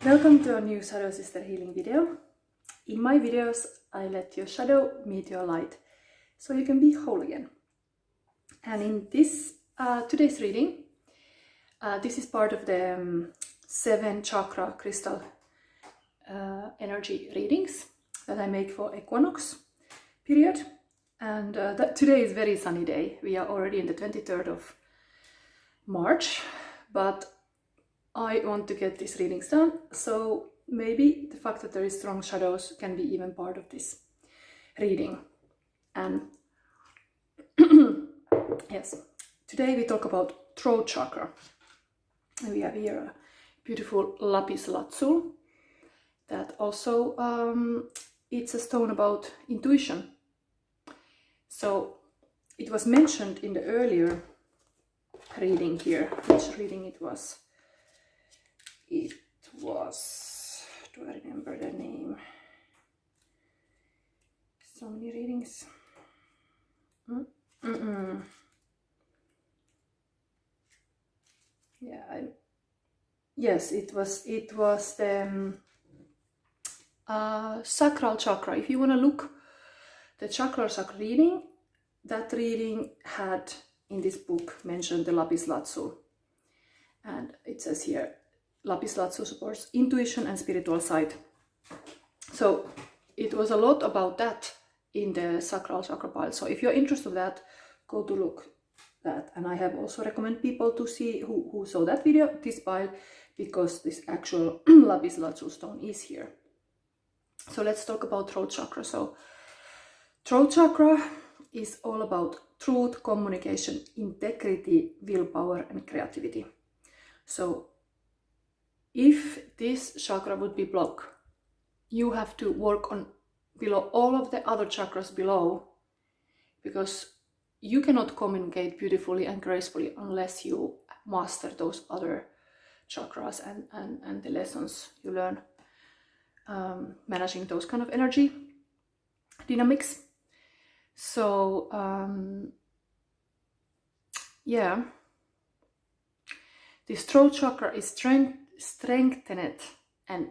Welcome to a new Shadow Sister Healing video. In my videos, I let your shadow meet your light, so you can be whole again. And in this today's reading, this is part of the 7 chakra crystal energy readings that I make for Equinox period. And today is very sunny day. We are already in the 23rd of March, but I want to get these readings done, so maybe the fact that there is strong shadows can be even part of this reading. And yes, today we talk about throat chakra. We have here a beautiful Lapis Lazuli that also it's a stone about intuition. So it was mentioned in the earlier reading here. Which reading it was? It was, do I remember the name? So many readings. Yeah, yes, it was the sacral chakra. If you want to look the chakra reading, that reading had in this book mentioned the Lapis Lazuli, and it says here Lapis Lazuli supports intuition and spiritual side. So it was a lot about that in the sacral chakra pile. So if you're interested in that, go to look that. And I have also recommend people to see who saw that video, this pile, because this actual Lapis Lazuli stone is here. So let's talk about throat chakra. So throat chakra is all about truth, communication, integrity, willpower, and creativity. So if this chakra would be blocked, you have to work on below all of the other chakras below, because you cannot communicate beautifully and gracefully unless you master those other chakras and the lessons you learn managing those kind of energy dynamics. So yeah, this throat chakra is strengthened and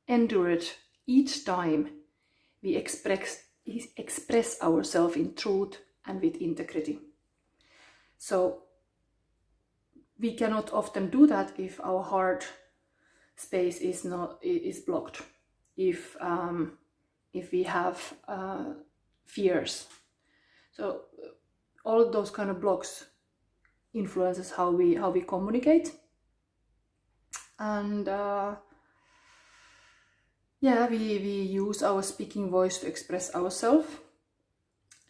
endured each time we express ourselves in truth and with integrity. So we cannot often do that if our heart space is blocked, if we have fears. So all of those kind of blocks influences how we communicate. And yeah, we use our speaking voice to express ourselves,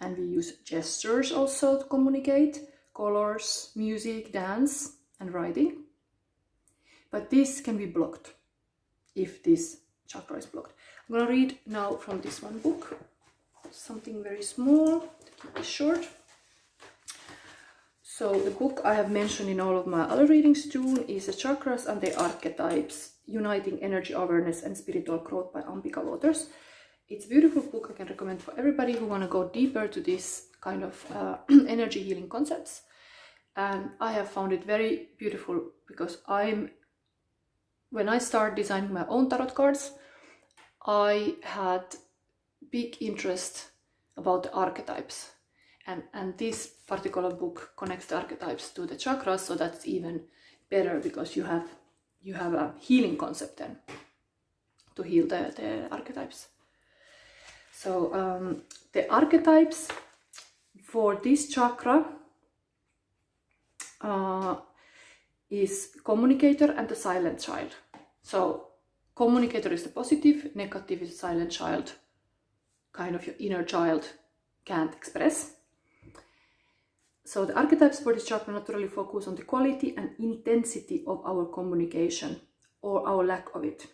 and we use gestures also to communicate, colors, music, dance, and writing. But this can be blocked if this chakra is blocked. I'm gonna read now from this one book, something very small to keep it short. So the book I have mentioned in all of my other readings too is The Chakras and the Archetypes, Uniting Energy Awareness and Spiritual Growth by Ambika Waters. It's a beautiful book. I can recommend for everybody who want to go deeper to this kind of energy healing concepts. And I have found it very beautiful because when I started designing my own tarot cards, I had big interest about the archetypes. And this particular book connects the archetypes to the chakras, so that's even better because you have a healing concept then to heal the archetypes. So the archetypes for this chakra is communicator and the silent child. So communicator is the positive, negative is the silent child, kind of your inner child can't express. So the archetypes for this chakra naturally focus on the quality and intensity of our communication or our lack of it.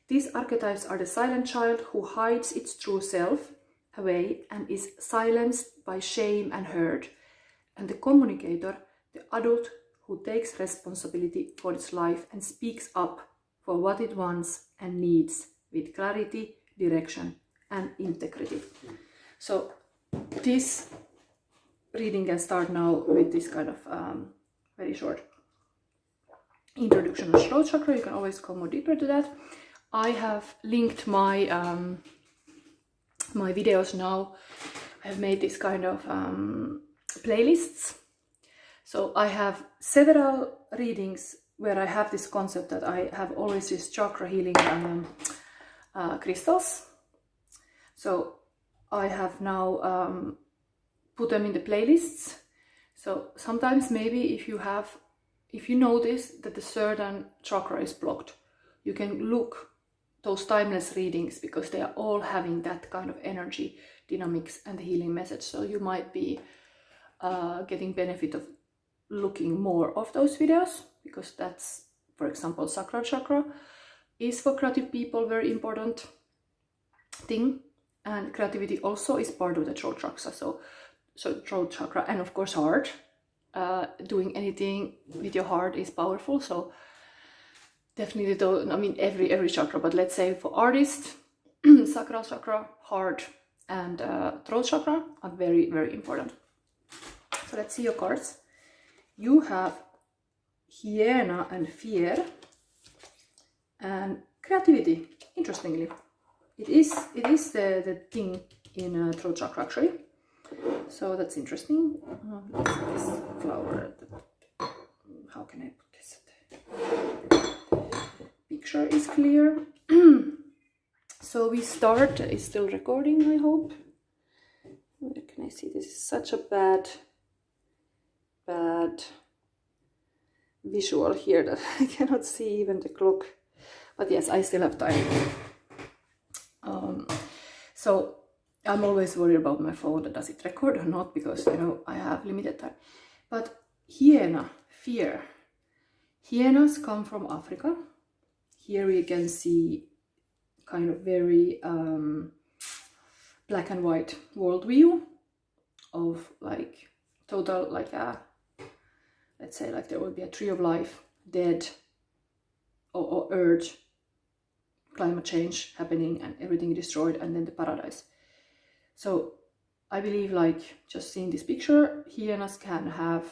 These archetypes are the silent child who hides its true self away and is silenced by shame and hurt, and the communicator, the adult who takes responsibility for its life and speaks up for what it wants and needs with clarity, direction, and integrity. So this reading can start now with this kind of very short introduction of throat chakra. You can always go more deeper to that. I have linked my my videos now. I've made this kind of playlists. So I have several readings where I have this concept that I have always these chakra healing crystals. So I have now put them in the playlists. So sometimes maybe if you notice that a certain chakra is blocked, you can look those timeless readings, because they are all having that kind of energy, dynamics and healing message. So you might be getting benefit of looking more of those videos, because that's, for example, sacral chakra is for creative people very important thing, and creativity also is part of the throat chakra. So throat chakra, and of course heart. Doing anything with your heart is powerful. So definitely, though, I mean every chakra, but let's say for artists, sacral chakra, heart, and throat chakra are very, very important. So let's see your cards. You have hyena and fear and creativity. Interestingly, it is the thing in throat chakra actually. So that's interesting. This flower. How can I put this? Picture is clear. So we start. It's still recording, I hope. Where can I see? This is such a bad visual here that I cannot see even the clock. But yes, I still have time. So I'm always worried about my phone, that does it record or not, because you know I have limited time. But hyena, fear. Hyenas come from Africa. Here we can see kind of very black and white worldview of like total, like a, let's say like there will be a tree of life, dead, or urge, climate change happening and everything destroyed, and then the paradise. So I believe, like just seeing this picture, hyenas can have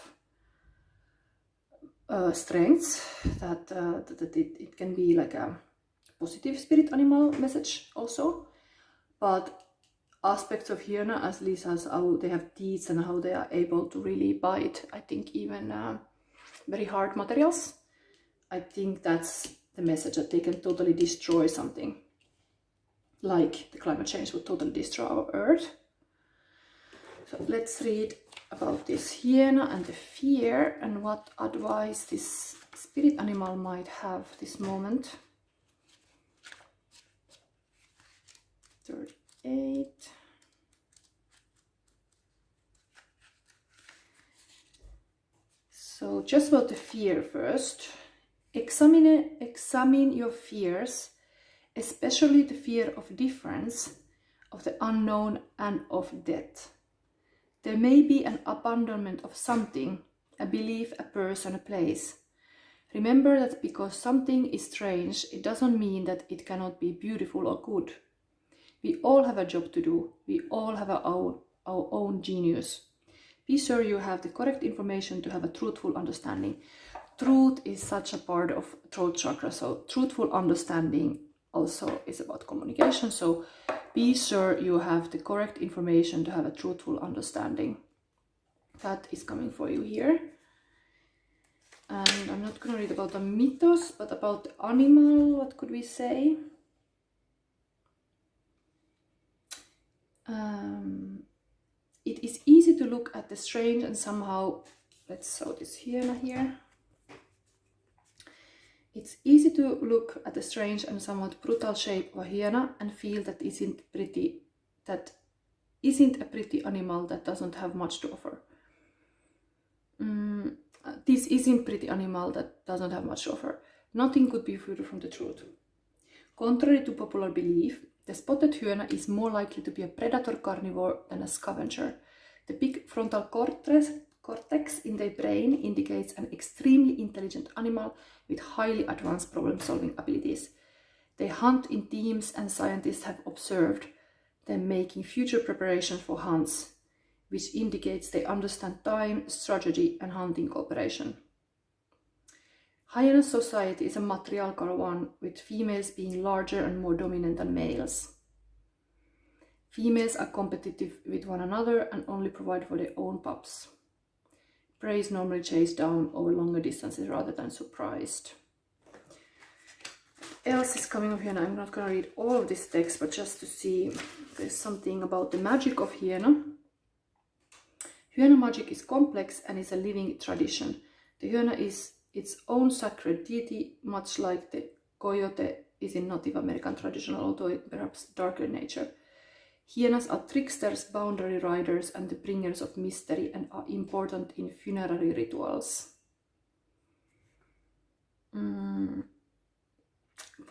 strengths that, it can be like a positive spirit animal message also, but aspects of hyena, as least as how they have teeth and how they are able to really bite, I think even very hard materials. I think that's the message, that they can totally destroy something, like the climate change would totally destroy our earth. So let's read about this hyena and the fear, and what advice this spirit animal might have this moment. 38. So just about the fear first. Examine your fears, especially the fear of difference, of the unknown, and of death. There may be an abandonment of something, a belief, a person, a place. Remember that because something is strange, it doesn't mean that it cannot be beautiful or good. We all have a job to do. We all have our own genius. Be sure you have the correct information to have a truthful understanding. Truth is such a part of throat chakra, so truthful understanding also is about communication. So be sure you have the correct information to have a truthful understanding. That is coming for you here. And I'm not going to read about the mythos, but about the animal, what could we say? It is easy to look at the strange and somehow, let's show this hyena here. It's easy to look at the strange and somewhat brutal shape of a hyena and feel that isn't a pretty animal that doesn't have much to offer. This isn't pretty animal that doesn't have much to offer. Nothing could be further from the truth. Contrary to popular belief, the spotted hyena is more likely to be a predator carnivore than a scavenger. The big frontal cortex in their brain indicates an extremely intelligent animal with highly advanced problem-solving abilities. They hunt in teams, and scientists have observed them making future preparations for hunts, which indicates they understand time, strategy, and hunting cooperation. Hyena society is a matriarchal one, with females being larger and more dominant than males. Females are competitive with one another and only provide for their own pups. Prey is normally chased down over longer distances rather than surprised. Else is coming up here, and I'm not going to read all of this text, but just to see if there's something about the magic of hyena. Hyena magic is complex and is a living tradition. The hyena is its own sacred deity, much like the coyote is in Native American traditional, although it perhaps darker nature. Hyenas are tricksters, boundary riders, and the bringers of mystery, and are important in funerary rituals. For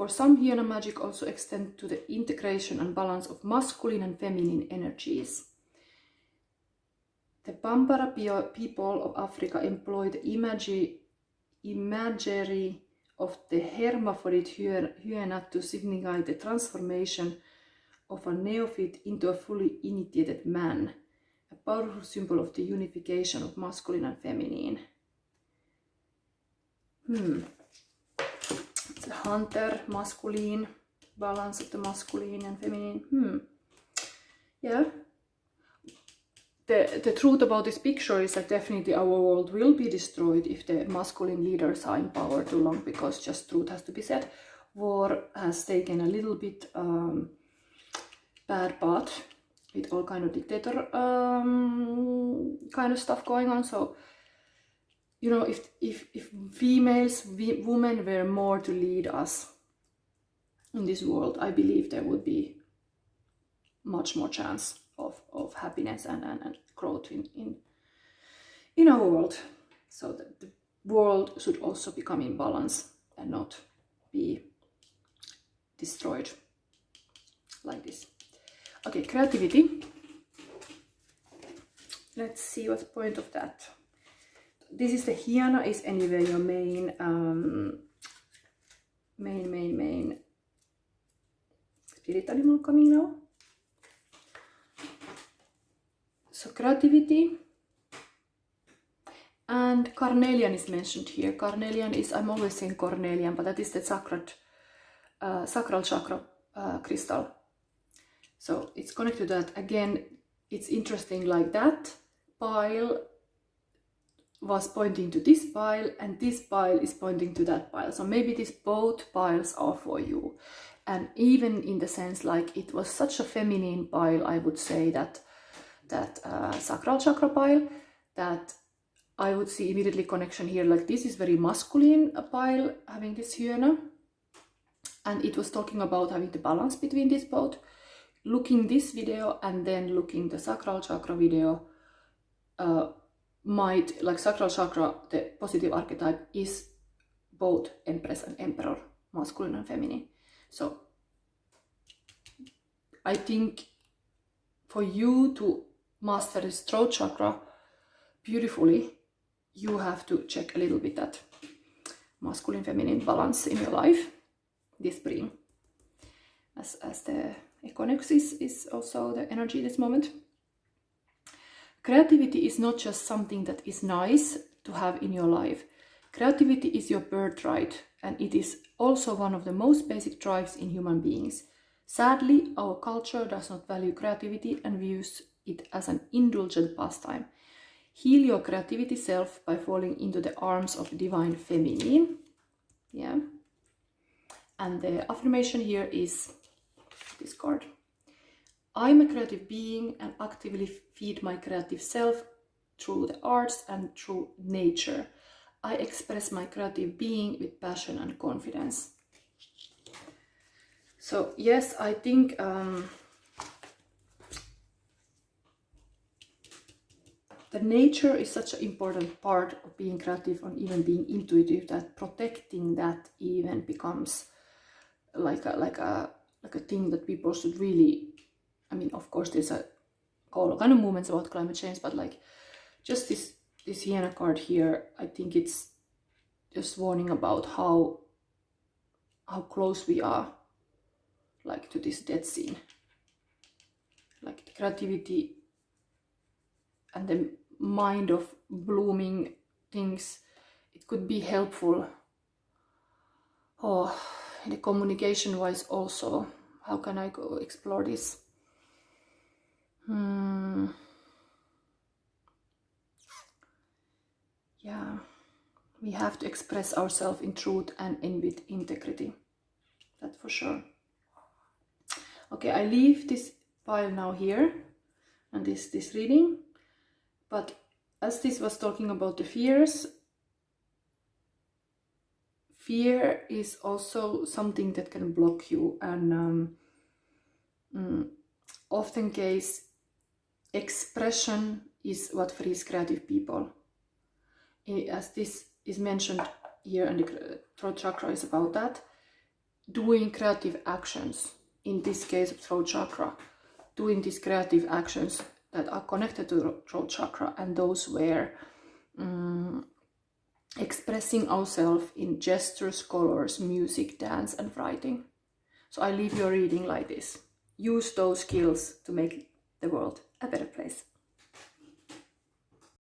some, hyena magic also extends to the integration and balance of masculine and feminine energies. The Bambara people of Africa employ the imagery of the hermaphrodite hyena to signify the transformation of a neophyte into a fully initiated man, a powerful symbol of the unification of masculine and feminine. It's a hunter, masculine, balance of the masculine and feminine. Yeah. The truth about this picture is that definitely our world will be destroyed if the masculine leaders are in power too long, because just truth has to be said. War has taken a little bit bad path with all kind of dictator kind of stuff going on. So, you know, if females, women were more to lead us in this world, I believe there would be much more chance of happiness and growth in our world. So that the world should also become in balance and not be destroyed like this. Okay, creativity. Let's see what's the point of that. This is the hyena is anyway your main spirit animal coming now. So creativity, and carnelian is mentioned here. Carnelian is, I'm always saying cornelian, but that is the sacral chakra crystal. So it's connected to that. Again, it's interesting, like that pile was pointing to this pile, and this pile is pointing to that pile. So maybe these both piles are for you. And even in the sense, like, it was such a feminine pile, I would say that sacral chakra pile, that I would see immediately connection here. Like, this is very masculine pile, having this hyena, and it was talking about having the balance between this both. Looking this video and then looking the sacral chakra video, might, like, sacral chakra, the positive archetype is both Empress and Emperor, masculine and feminine. So I think for you to master this throat chakra beautifully, you have to check a little bit that masculine feminine balance in your life this spring, as the Equinox is also the energy this moment. Creativity is not just something that is nice to have in your life. Creativity is your birthright, and it is also one of the most basic drives in human beings. Sadly, our culture does not value creativity and views it as an indulgent pastime. Heal your creativity self by falling into the arms of divine feminine. Yeah. And the affirmation here is this card. I'm a creative being and actively feed my creative self through the arts and through nature. I express my creative being with passion and confidence. So yes, I think the nature is such an important part of being creative and even being intuitive, that protecting that even becomes like a thing that people should really, I mean, of course there's all kind of movements about climate change, but like just this hyena card here, I think it's just warning about how close we are, like, to this death scene. Like the creativity and the mind of blooming things, it could be helpful Oh, in the communication wise also, how can I go explore this? Yeah, we have to express ourselves in truth and in with integrity. That's for sure. Okay, I leave this pile now here and this reading. But as this was talking about the fears, fear is also something that can block you, and often case expression is what frees creative people. As this is mentioned here, and the throat chakra is about that, doing creative actions, in this case throat chakra, doing these creative actions that are connected to the throat chakra, and those where expressing ourselves in gestures, colors, music, dance and writing. So I leave your reading like this. Use those skills to make the world a better place.